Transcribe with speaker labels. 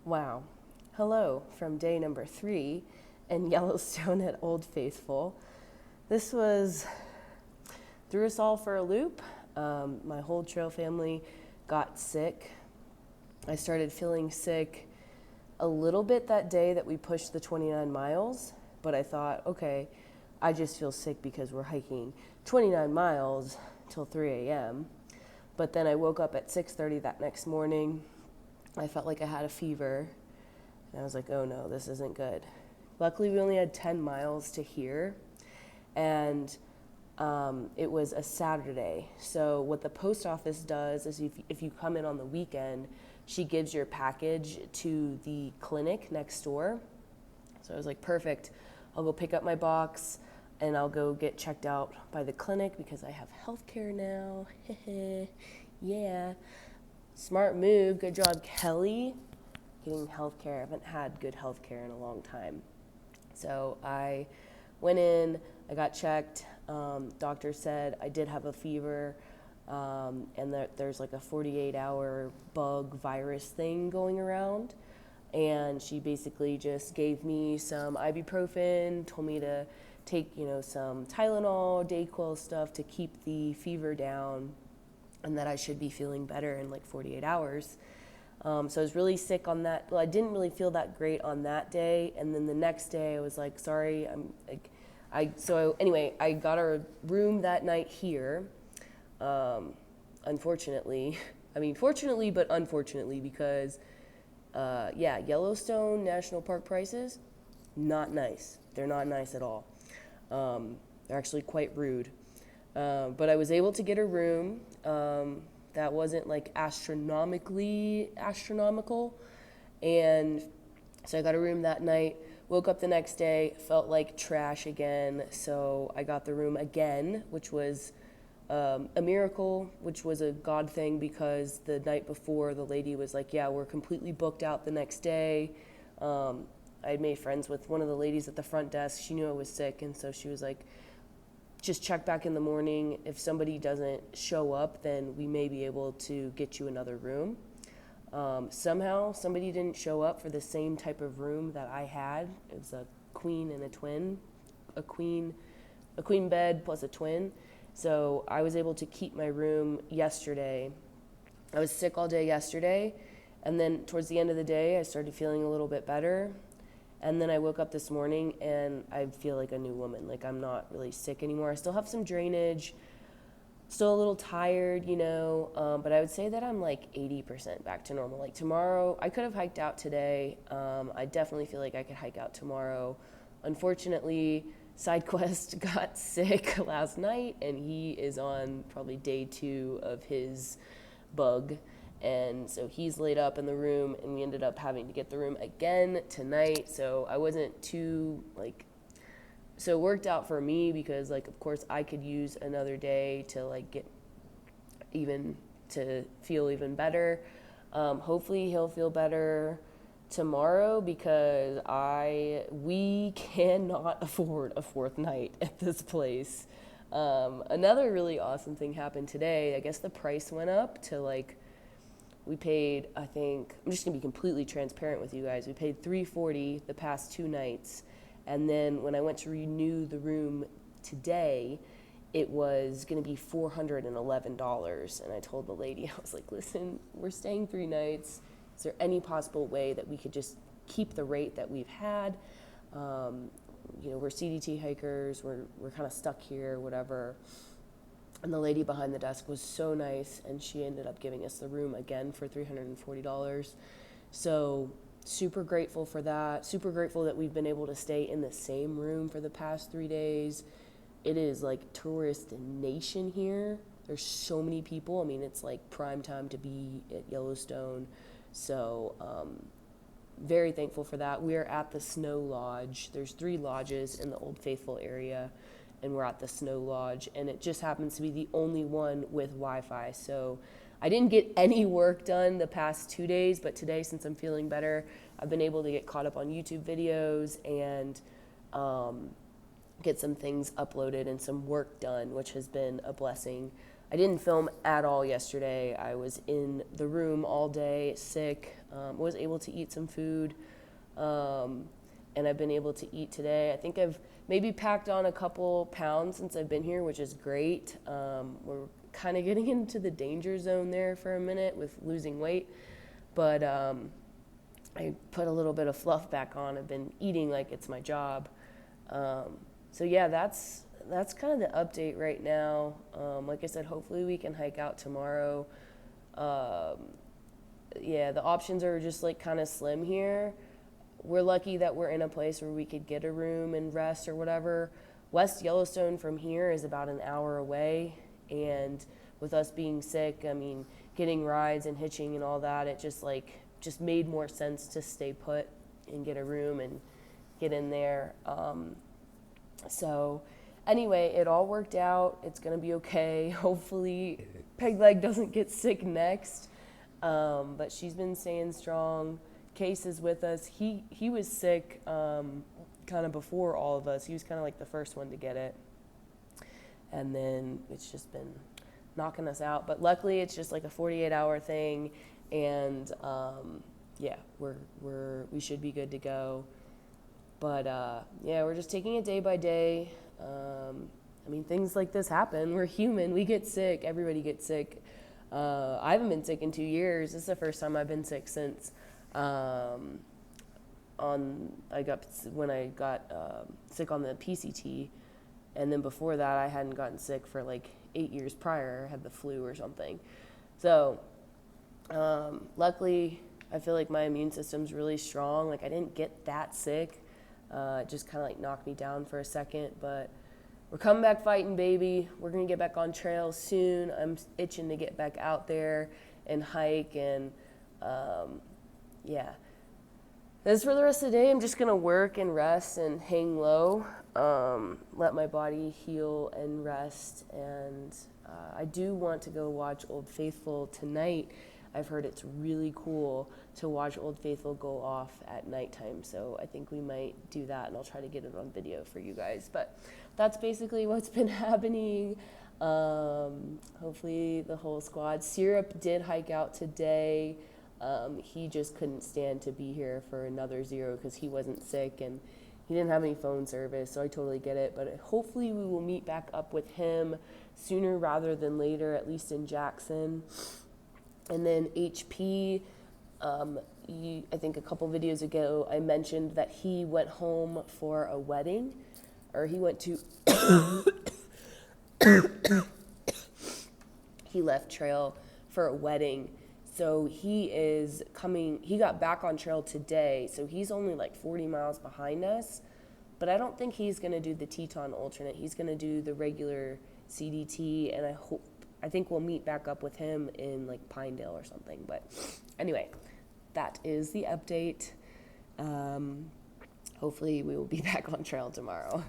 Speaker 1: Wow. Hello from day number 3 in Yellowstone at Old Faithful. This threw us all for a loop. My whole trail family got sick. I started feeling sick a little bit that day that we pushed the 29 miles, but I thought, okay, I just feel sick because we're hiking 29 miles till 3 a.m. But then I woke up at 6:30 that next morning. I felt like I had a fever, and I was like, oh no, this isn't good. Luckily, we only had 10 miles to here, and it was a Saturday. So what the post office does is if you come in on the weekend, she gives your package to the clinic next door. So I was like, perfect. I'll go pick up my box, and I'll go get checked out by the clinic because I have healthcare now. Yeah. Smart move. Good job, Kelly. Getting healthcare. I haven't had good healthcare in a long time. So I went in, I got checked. Doctor said I did have a fever, and that there's like a 48-hour bug virus thing going around. And she basically just gave me some ibuprofen, told me to take, some Tylenol, Dayquil stuff to keep the fever down, and that I should be feeling better in like 48 hours. So I was really sick on that. Well, I didn't really feel that great on that day. And then the next day I was like, sorry, I got a room that night here. Unfortunately, fortunately, but unfortunately, because, Yellowstone National Park prices, not nice. They're not nice at all. They're actually quite rude. But I was able to get a room that wasn't like astronomical. And so I got a room that night, woke up the next day, felt like trash again. So I got the room again, which was a miracle, which was a God thing because the night before the lady was like, yeah, we're completely booked out the next day. I had made friends with one of the ladies at the front desk. She knew I was sick, and so she was like, just check back in the morning. If somebody doesn't show up, then we may be able to get you another room. Somehow somebody didn't show up for the same type of room that I had. It was a queen and a twin, a queen bed plus a twin. So I was able to keep my room yesterday. I was sick all day yesterday, and then towards the end of the day I started feeling a little bit better. And then I woke up this morning and I feel like a new woman. Like I'm not really sick anymore. I still have some drainage, still a little tired, but I would say that I'm like 80% back to normal. Like tomorrow, I could have hiked out today. I definitely feel like I could hike out tomorrow. Unfortunately, SideQuest got sick last night, and he is on probably day 2 of his bug. And so he's laid up in the room, and we ended up having to get the room again tonight. So I wasn't too, so it worked out for me because, of course, I could use another day to, to feel even better. Hopefully he'll feel better tomorrow because we cannot afford a 4th night at this place. Another really awesome thing happened today. I guess the price went up to, we paid, I think, I'm just going to be completely transparent with you guys. We paid $340 the past 2 nights. And then when I went to renew the room today, it was going to be $411. And I told the lady, I was like, listen, we're staying 3 nights. Is there any possible way that we could just keep the rate that we've had? We're CDT hikers. We're kind of stuck here, whatever. And the lady behind the desk was so nice, and she ended up giving us the room again for $340. So super grateful for that. Super grateful that we've been able to stay in the same room for the past 3 days. It is like tourist nation here. There's so many people. It's like prime time to be at Yellowstone. So very thankful for that. We are at the Snow Lodge. There's 3 lodges in the Old Faithful area, and we're at the Snow Lodge, and it just happens to be the only one with Wi-Fi. So I didn't get any work done the past 2 days, but today, since I'm feeling better, I've been able to get caught up on YouTube videos and get some things uploaded and some work done, which has been a blessing. I didn't film at all yesterday. I was in the room all day, sick, was able to eat some food, and I've been able to eat today. I think I've maybe packed on a couple pounds since I've been here, which is great. We're kind of getting into the danger zone there for a minute with losing weight, but I put a little bit of fluff back on. I've been eating like it's my job. So yeah, that's kind of the update right now. Like I said, hopefully we can hike out tomorrow. Yeah, the options are just like kind of slim here. We're lucky that we're in a place where we could get a room and rest or whatever. West Yellowstone from here is about an hour away, and with us being sick, I mean, getting rides and hitching and all that, it just made more sense to stay put and get a room and get in there. So anyway, it all worked out. It's going to be okay. Hopefully Peg Leg doesn't get sick next. But she's been staying strong. Case is with us. He was sick kind of before all of us. He was kind of like the first one to get it. And then it's just been knocking us out. But luckily it's just like a 48-hour thing. And yeah, we should be good to go. But yeah, we're just taking it day by day. I mean, things like this happen. We're human. We get sick. Everybody gets sick. I haven't been sick in 2 years. This is the first time I've been sick since when I got sick on the PCT, and then before that I hadn't gotten sick for like 8 years prior. I had the flu or something. So luckily, I feel like my immune system's really strong. Like I didn't get that sick. It just kind of like knocked me down for a second, but we're coming back fighting, baby. We're going to get back on trail soon. I'm itching to get back out there and hike, and yeah. As for the rest of the day, I'm just going to work and rest and hang low, let my body heal and rest, and I do want to go watch Old Faithful tonight. I've heard it's really cool to watch Old Faithful go off at nighttime, so I think we might do that, and I'll try to get it on video for you guys. But that's basically what's been happening. Hopefully the whole squad. Syrup did hike out today. He just couldn't stand to be here for another 0 because he wasn't sick and he didn't have any phone service, so I totally get it. But hopefully we will meet back up with him sooner rather than later, at least in Jackson. And then HP, I think a couple videos ago, I mentioned that he went home for a wedding, or he went to, he left trail for a wedding. So he got back on trail today, so he's only like 40 miles behind us, but I don't think he's going to do the Teton alternate. He's going to do the regular CDT, and I think we'll meet back up with him in like Pinedale or something. But anyway, that is the update. Hopefully we will be back on trail tomorrow.